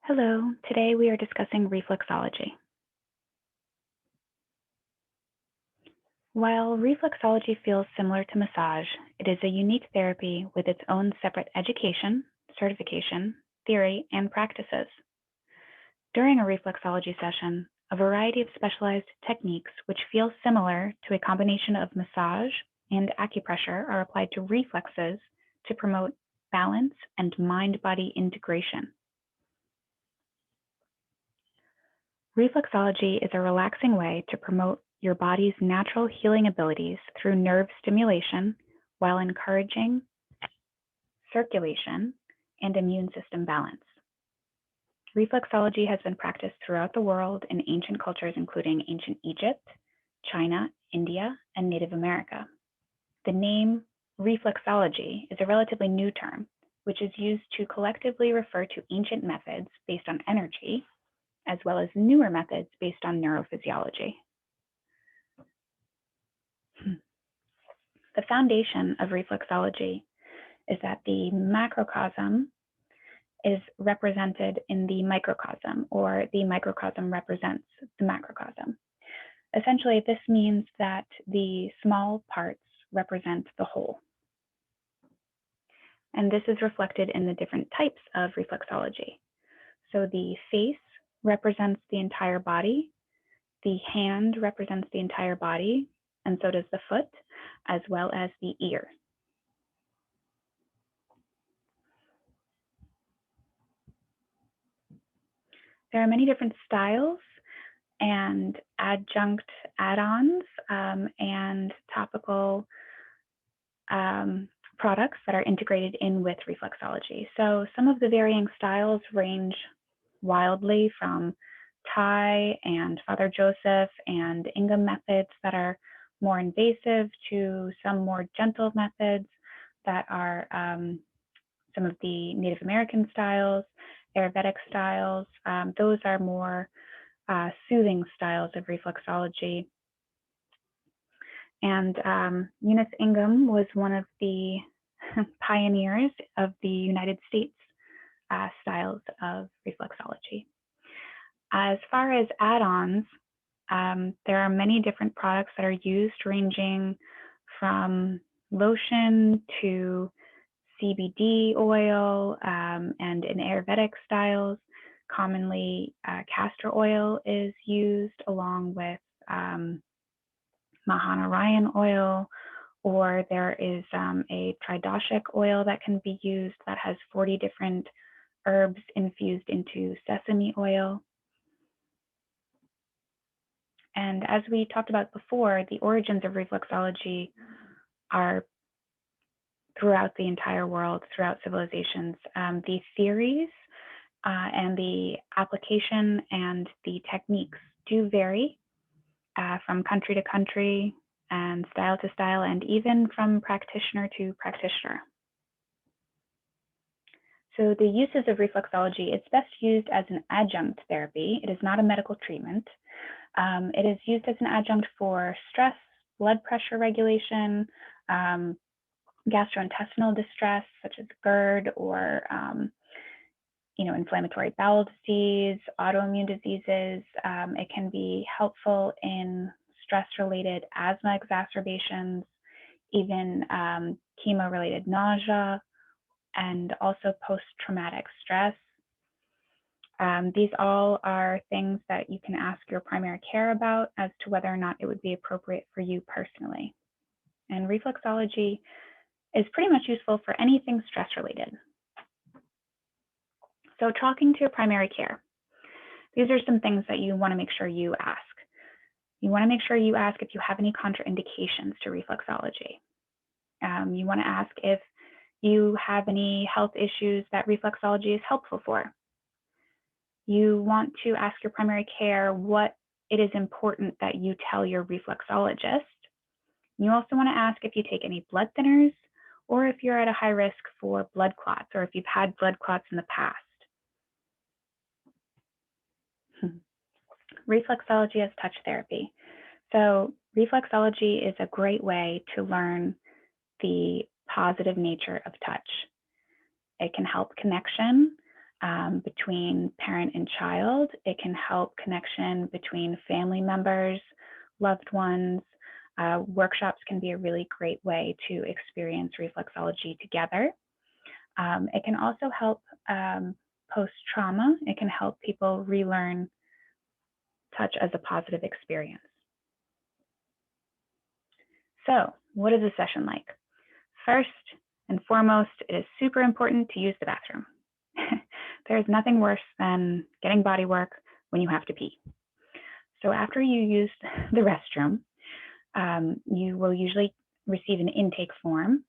Hello, today we are discussing reflexology. While reflexology feels similar to massage, it is a unique therapy with its own separate education, certification, theory, and practices. During a reflexology session, a variety of specialized techniques which feel similar to a combination of massage and acupressure are applied to reflexes to promote balance and mind-body integration. Reflexology is a relaxing way to promote your body's natural healing abilities through nerve stimulation while encouraging circulation and immune system balance. Reflexology has been practiced throughout the world in ancient cultures including ancient Egypt, China, India, and Native America. The name reflexology is a relatively new term, which is used to collectively refer to ancient methods based on energy as well as newer methods based on neurophysiology. The foundation of reflexology is that the macrocosm is represented in the microcosm, or the microcosm represents the macrocosm. Essentially, this means that the small parts represent the whole. And this is reflected in the different types of reflexology. So the face represents the entire body, the hand represents the entire body, and so does the foot, as well as the ear. There are many different styles and adjunct add-ons and topical products that are integrated in with reflexology. So some of the varying styles range wildly from Thai and Father Joseph and Ingham methods that are more invasive to some more gentle methods that are some of the Native American styles, Ayurvedic styles. Those are more soothing styles of reflexology. And Eunice Ingham was one of the pioneers of the United States styles of reflexology. As far as add-ons, there are many different products that are used, ranging from lotion to CBD oil, and in Ayurvedic styles, commonly castor oil is used along with Mahanarayan oil, or there is a tridoshic oil that can be used that has 40 different herbs infused into sesame oil. And as we talked about before, the origins of reflexology are throughout the entire world, throughout civilizations. The theories and the application and the techniques do vary from country to country and style to style, and even from practitioner to practitioner. So the uses of reflexology, it's best used as an adjunct therapy. It is not a medical treatment. It is used as an adjunct for stress, blood pressure regulation, gastrointestinal distress, such as GERD, or inflammatory bowel disease, autoimmune diseases. It can be helpful in stress-related asthma exacerbations, even chemo-related nausea, and also post-traumatic stress. These all are things that you can ask your primary care about as to whether or not it would be appropriate for you personally. And reflexology is pretty much useful for anything stress-related. So talking to your primary care, these are some things that you want to make sure you ask. You want to make sure you ask if you have any contraindications to reflexology. You want to ask if you have any health issues that reflexology is helpful for. You want to ask your primary care what it is important that you tell your reflexologist. You also want to ask if you take any blood thinners, or if you're at a high risk for blood clots, or if you've had blood clots in the past. Reflexology as touch therapy. So reflexology is a great way to learn the positive nature of touch. It can help connection, between parent and child. It can help connection between family members, loved ones. Workshops can be a really great way to experience reflexology together. It can also help post-trauma. It can help people relearn touch as a positive experience. So, what is a session like? First and foremost, it is super important to use the bathroom. There's nothing worse than getting body work when you have to pee. So after you use the restroom, you will usually receive an intake form,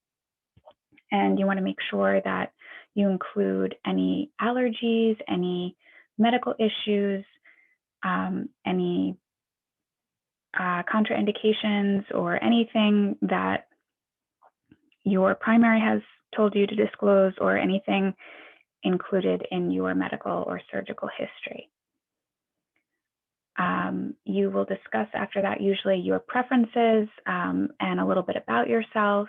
and you want to make sure that you include any allergies, any medical issues, any contraindications, or anything that your primary has told you to disclose, or anything included in your medical or surgical history. You will discuss after that usually your preferences and a little bit about yourself.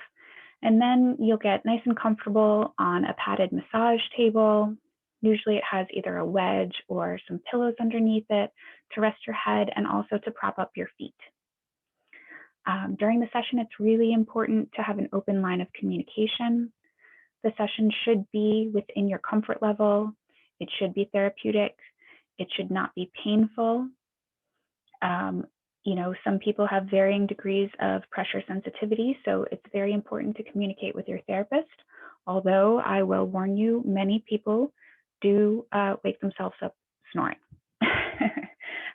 And then you'll get nice and comfortable on a padded massage table. Usually it has either a wedge or some pillows underneath it to rest your head and also to prop up your feet. During the session, it's really important to have an open line of communication. The session should be within your comfort level. It should be therapeutic. It should not be painful. Some people have varying degrees of pressure sensitivity, so it's very important to communicate with your therapist. Although I will warn you, many people do wake themselves up snoring.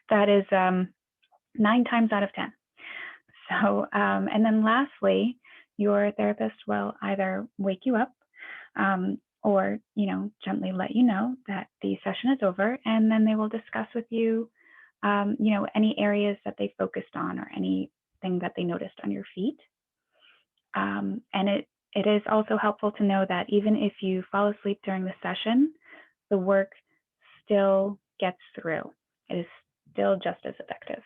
That is 9 times out of 10. So, and then lastly, your therapist will either wake you up or, gently let you know that the session is over, and then they will discuss with you any areas that they focused on or anything that they noticed on your feet. And it is also helpful to know that even if you fall asleep during the session, the work still gets through. It is still just as effective.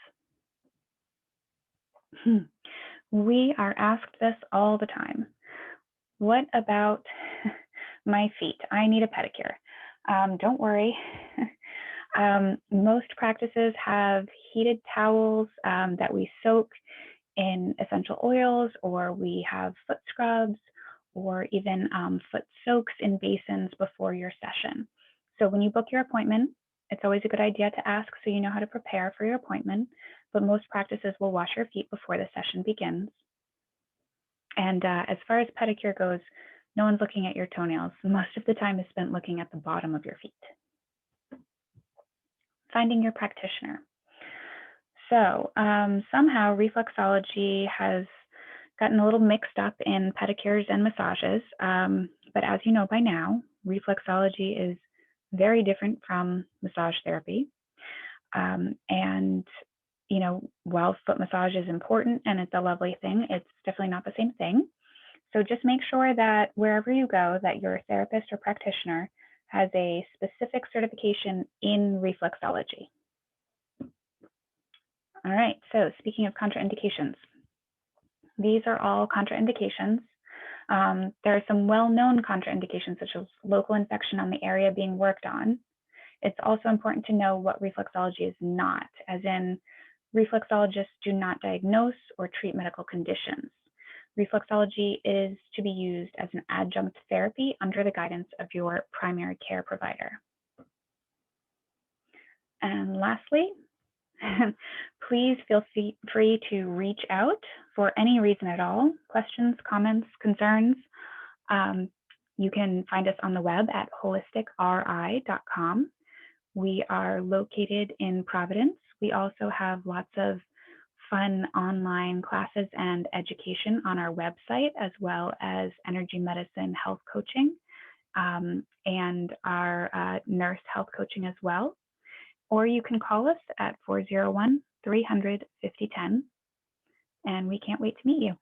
We are asked this all the time. What about my feet? I need a pedicure. Don't worry. Most practices have heated towels that we soak in essential oils, or we have foot scrubs, or even foot soaks in basins before your session. So when you book your appointment, it's always a good idea to ask so you know how to prepare for your appointment, but most practices will wash your feet before the session begins. And as far as pedicure goes, no one's looking at your toenails. Most of the time is spent looking at the bottom of your feet. Finding your practitioner. So somehow reflexology has gotten a little mixed up in pedicures and massages, but as you know by now, reflexology is very different from massage therapy. And while foot massage is important and it's a lovely thing, it's definitely not the same thing. So just make sure that wherever you go, that your therapist or practitioner has a specific certification in reflexology. All right, so speaking of contraindications, these are all contraindications. There are some well-known contraindications, such as local infection on the area being worked on. It's also important to know what reflexology is not, as in reflexologists do not diagnose or treat medical conditions. Reflexology is to be used as an adjunct therapy under the guidance of your primary care provider. And lastly, please feel free to reach out for any reason at all, questions, comments, concerns. You can find us on the web at holisticri.com. We are located in Providence. We also have lots of fun online classes and education on our website, as well as energy medicine health coaching and our nurse health coaching as well. Or you can call us at 401-300-5010, and we can't wait to meet you.